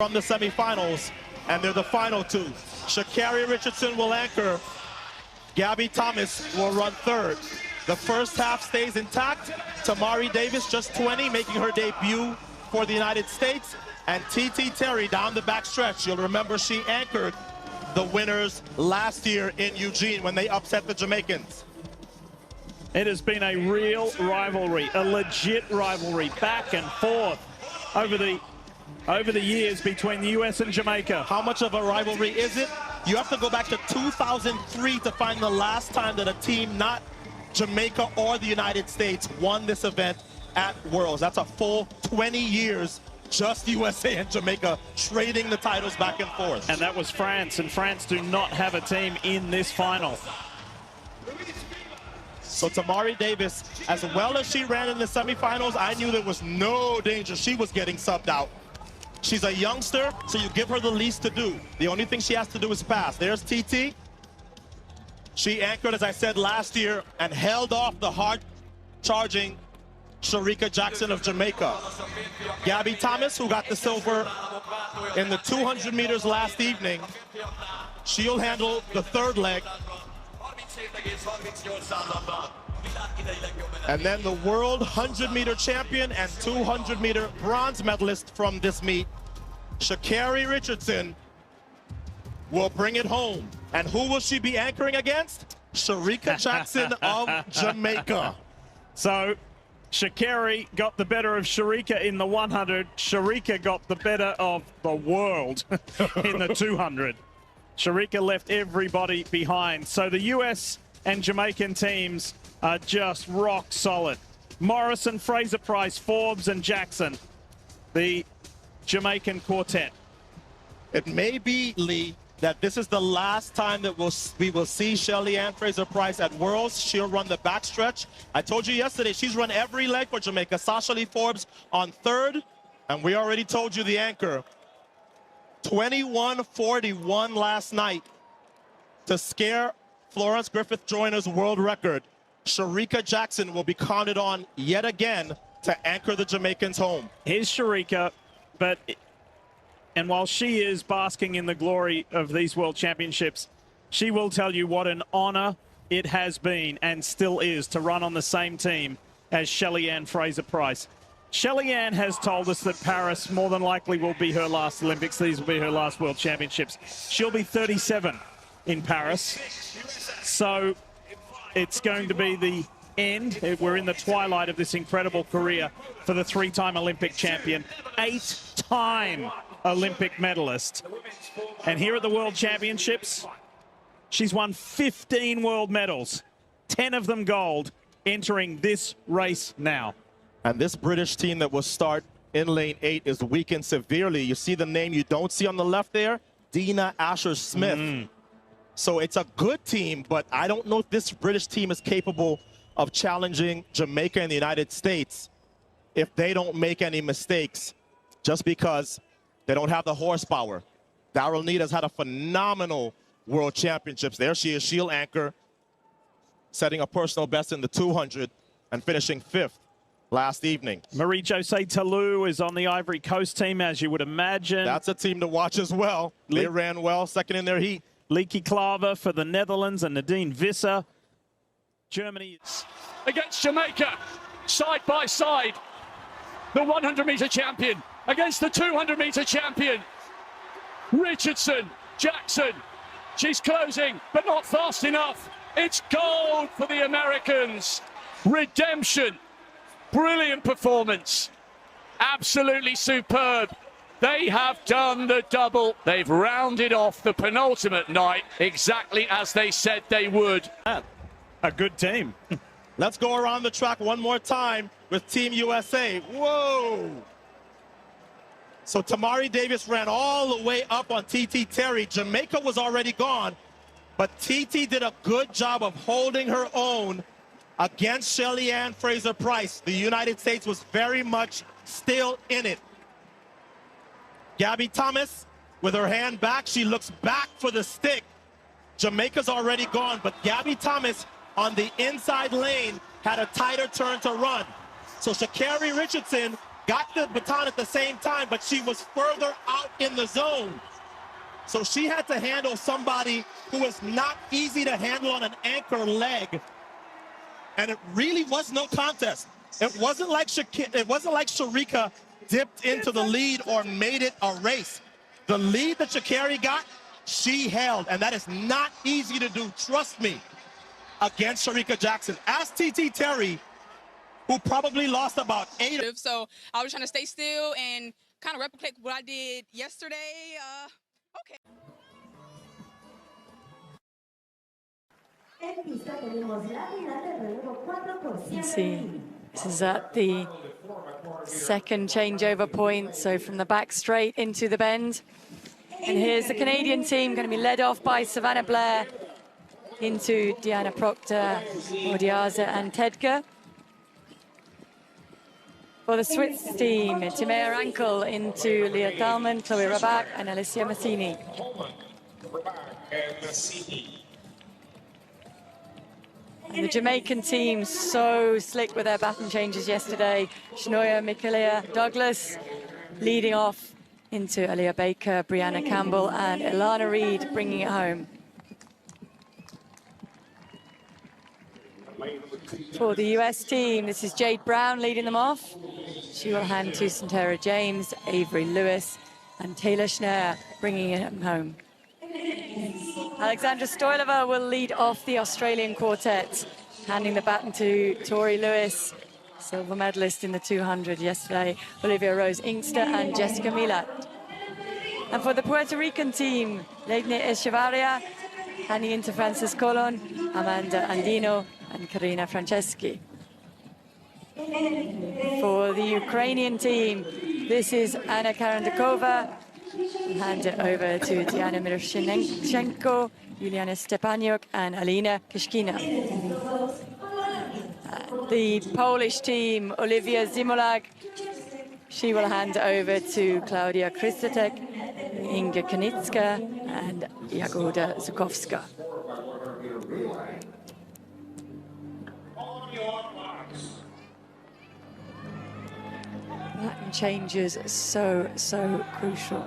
from the semifinals, and they're the final two. Sha'Carri Richardson will anchor. Gabby Thomas will run third. The first half stays intact. Tamari Davis, just 20, making her debut for the United States. And TT Terry down the back stretch. You'll remember she anchored the winners last year in Eugene when they upset the Jamaicans. It has been a real rivalry, a legit rivalry, back and forth over the years between the US and Jamaica. How much of a rivalry is it? You have to go back to 2003 to find the last time that a team, not Jamaica or the United States, won this event at Worlds. That's a full 20 years, just USA and Jamaica trading the titles back and forth. And that was France, and France do not have a team in this final. So Tamari Davis, as well as she ran in the semifinals, I knew there was no danger she was getting subbed out. She's a youngster, so you give her the least to do. The only thing she has to do is pass. There's TT. She anchored, as I said, last year and held off the hard-charging Sha'Carri Jackson of Jamaica. Gabby Thomas, who got the silver in the 200 meters last evening, she'll handle the third leg. And then the world 100-meter champion and 200-meter bronze medalist from this meet, Sha'Carri Richardson, will bring it home. And who will she be anchoring against? Sha'Carri Jackson of Jamaica. So Sha'Carri got the better of Sha'Carri in the 100. Sha'Carri got the better of the world in the 200. Sha'Carri left everybody behind. So the US and Jamaican teams are just rock solid. Morrison, Fraser-Price, Forbes, and Jackson, the Jamaican quartet. It may be, Lee, that this is the last time that we will see Shelly-Ann Fraser-Price at Worlds. She'll run the backstretch. I told you yesterday, she's run every leg for Jamaica. Sasha Lee Forbes on third, and we already told you the anchor. 21:41 last night to scare Florence Griffith Joyner's world record. Sha'Carri Jackson will be counted on yet again to anchor the Jamaicans home. Here's Sha'Carri, and while she is basking in the glory of these World Championships, she will tell you what an honor it has been and still is to run on the same team as Shelly-Ann Fraser-Price. Shelly-Ann has told us that Paris more than likely will be her last Olympics. These will be her last World Championships. She'll be 37 in Paris. So it's going to be the end. We're in the twilight of this incredible career for the three-time Olympic champion, 8-time Olympic medalist. And here at the World Championships, she's won 15 world medals, 10 of them gold, entering this race now. And this British team that will start in lane 8 is weakened severely. You see the name you don't see on the left there? Dina Asher-Smith. So it's a good team, but I don't know if this British team is capable of challenging Jamaica and the United States if they don't make any mistakes, just because they don't have the horsepower. Daryl Needham's had a phenomenal World Championships. There she is, she'll anchor, setting a personal best in the 200 and finishing 5th last evening. Marie-José Talou is on the Ivory Coast team, as you would imagine. That's a team to watch as well. They ran well, second in their heat. Leaky Klaver for the Netherlands and Nadine Visser. Germany against Jamaica, side by side. The 100-meter champion against the 200-meter champion. Richardson, Jackson. She's closing, but not fast enough. It's gold for the Americans. Redemption. Brilliant performance. Absolutely superb. They have done the double. They've rounded off the penultimate night exactly as they said they would. A good team. Let's go around the track one more time with Team USA. Whoa! So Tamari Davis ran all the way up on TT Terry. Jamaica was already gone, but TT did a good job of holding her own against Shelly-Ann Fraser-Price. The United States was very much still in it. Gabby Thomas, with her hand back, she looks back for the stick. Jamaica's already gone, but Gabby Thomas on the inside lane had a tighter turn to run. So Sha'Carri Richardson got the baton at the same time, but she was further out in the zone. So she had to handle somebody who is not easy to handle on an anchor leg. And it really was no contest. It wasn't like Sha'Carri dipped into the lead or made it a race. The lead that Sha'Carri got, she held, and that is not easy to do, trust me, against Shericka Jackson. Ask TT Terry, who probably lost about 8. So I was trying to stay still and kind of replicate what I did yesterday. Okay. You see, this is at the second changeover point, so from the back straight into the bend. And here's the Canadian team, going to be led off by Savannah Blair into Diana Proctor, Odiaza and Tedger. For the Swiss team, Timea Rankel into Leah Thalman, Chloe Rabak and Alicia Massini. And the Jamaican team, so slick with their baton changes yesterday. Shanoya Michaela Douglas leading off into Aaliyah Baker, Brianna Campbell and Ilana Reed bringing it home. For the US team, this is Jade Brown leading them off. She will hand to Santera James, Avery Lewis and Taylor Schneer bringing it home. Alexandra Stoilova will lead off the Australian quartet, handing the baton to Tori Lewis, silver medalist in the 200 yesterday, Olivia Rose Inkster and Jessica Milat. And for the Puerto Rican team, Legne Echevarria, handing into Frances Colon, Amanda Andino and Karina Franceschi. For the Ukrainian team, this is Anna Karandakova. Hand it over to Diana Miroshenko, Yuliana Stepaniuk and Alina Kishkina. The Polish team, Olivia Zimolag, she will hand over to Klaudia Kristatek, Inga Kanitska and Jagoda Zukowska. Baton changes so crucial.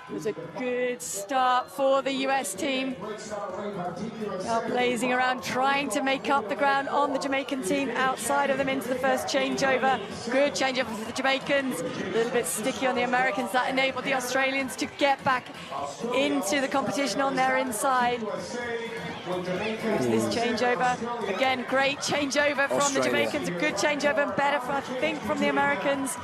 It was a good start for the US team. They are blazing around, trying to make up the ground on the Jamaican team outside of them into the first changeover. Good changeover for the Jamaicans. A little bit sticky on the Americans. That enabled the Australians to get back into the competition on their inside. Here's this changeover. Again, great changeover from the Jamaicans. A good changeover and better, I think, from the Americans.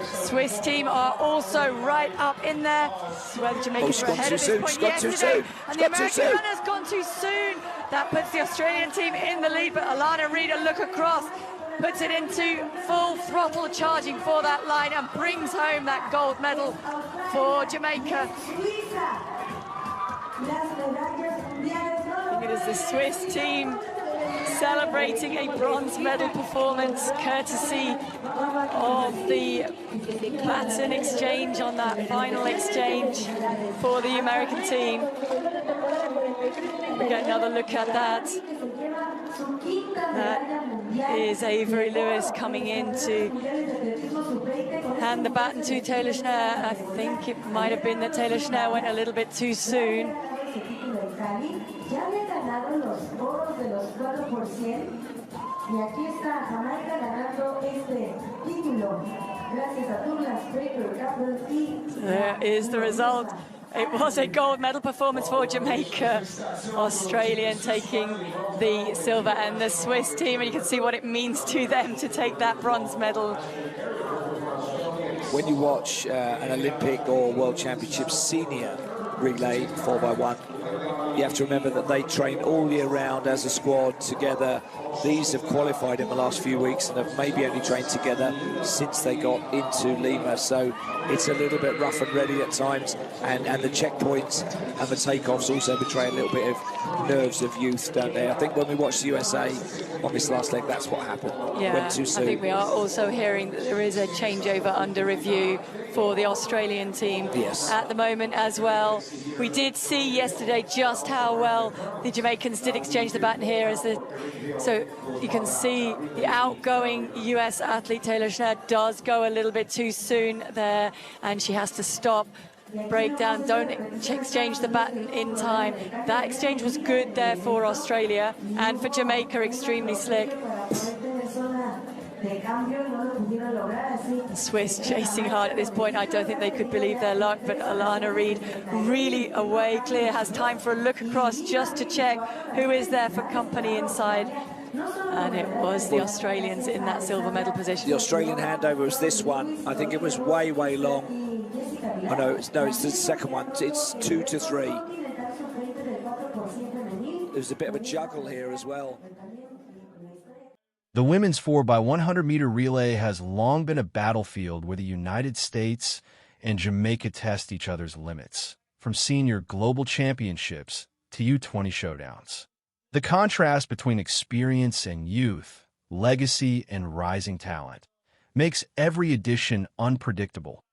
Swiss team are also right up in there. This is where the Jamaicans are ahead at this point yesterday. And the American runner's gone too soon. That puts the Australian team in the lead, but Alana Reed, a look across, puts it into full throttle charging for that line and brings home that gold medal for Jamaica. It is the Swiss team celebrating a bronze medal performance courtesy of the baton exchange on that final exchange for the American team. We get another look at that. That is Avery Lewis coming in to hand the baton to Taylor Schneer. I think it might have been that Taylor Schneer went a little bit too soon. Ya había ganado los oros de los 4x100 y aquí está Jamaica ganando este título gracias a Douglas Draper Campbell y there is the result. It was a gold medal performance for Jamaica. Australian taking the silver and the Swiss team, and you can see what it means to them to take that bronze medal. When you watch an Olympic or World Championships senior relay 4x1, you have to remember that they train all year round as a squad together. These have qualified in the last few weeks and have maybe only trained together since they got into Lima. So it's a little bit rough and ready at times, and the checkpoints and the takeoffs also betray a little bit of nerves of youth, don't they? I think when we watched the USA on this last leg, that's what happened. Yeah, Went too soon. I think we are also hearing that there is a changeover under review for the Australian team at the moment as well. We did see yesterday just how well the Jamaicans did exchange the baton here, so you can see the outgoing US athlete Taylor Schneid does go a little bit too soon there, and she has to stop, break down, don't exchange the baton in time. That exchange was good there for Australia, and for Jamaica, extremely slick. Swiss chasing hard at this point. I don't think they could believe their luck, but Alana Reid really away clear, has time for a look across just to check who is there for company inside. And it was the Australians in that silver medal position. The Australian handover was this one. I think it was way long. Oh, no, it's the second one. It's 2 to 3. There's a bit of a juggle here as well. The women's 4x100m relay has long been a battlefield where the United States and Jamaica test each other's limits, from senior global championships to U20 showdowns. The contrast between experience and youth, legacy and rising talent, makes every edition unpredictable,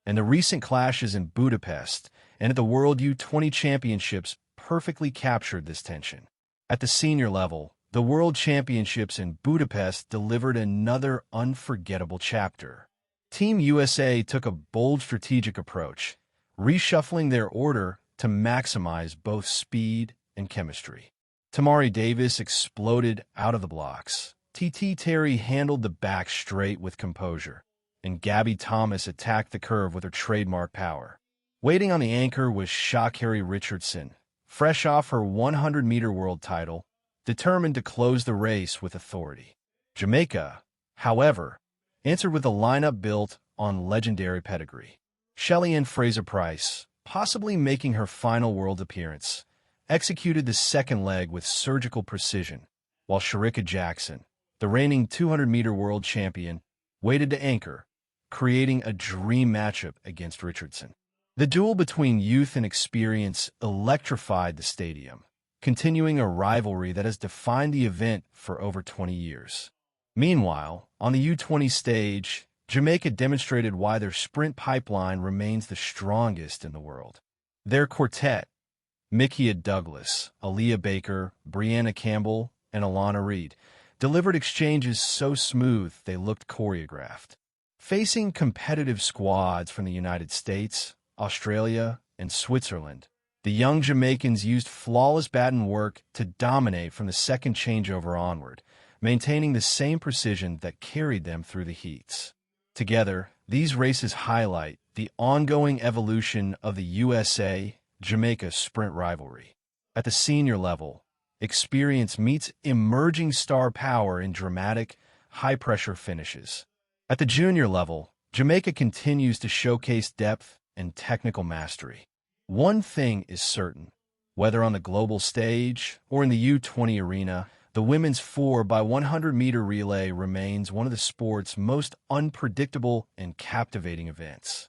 and the recent clashes in Budapest and at the World U20 Championships perfectly captured this tension. At the senior level, the World Championships in Budapest delivered another unforgettable chapter. Team USA took a bold strategic approach, reshuffling their order to maximize both speed and chemistry. Tamari Davis exploded out of the blocks. TT Terry handled the back straight with composure, and Gabby Thomas attacked the curve with her trademark power. Waiting on the anchor was Sha'Carri Richardson, fresh off her 100-meter world title, determined to close the race with authority. Jamaica, however, answered with a lineup built on legendary pedigree. Shelly-Ann Fraser-Pryce, possibly making her final world appearance, executed the second leg with surgical precision, while Shericka Jackson, the reigning 200-meter world champion, waited to anchor, creating a dream matchup against Richardson. The duel between youth and experience electrified the stadium, continuing a rivalry that has defined the event for over 20 years. Meanwhile, on the U20 stage, Jamaica demonstrated why their sprint pipeline remains the strongest in the world. Their quartet, Mikia Douglas, Aaliyah Baker, Brianna Campbell, and Alana Reid, delivered exchanges so smooth they looked choreographed. Facing competitive squads from the United States, Australia, and Switzerland, the young Jamaicans used flawless baton work to dominate from the second changeover onward, maintaining the same precision that carried them through the heats. Together, these races highlight the ongoing evolution of the USA-Jamaica sprint rivalry. At the senior level, experience meets emerging star power in dramatic, high-pressure finishes. At the junior level, Jamaica continues to showcase depth and technical mastery. One thing is certain, whether on the global stage or in the U20 arena, the women's 4x100m relay remains one of the sport's most unpredictable and captivating events.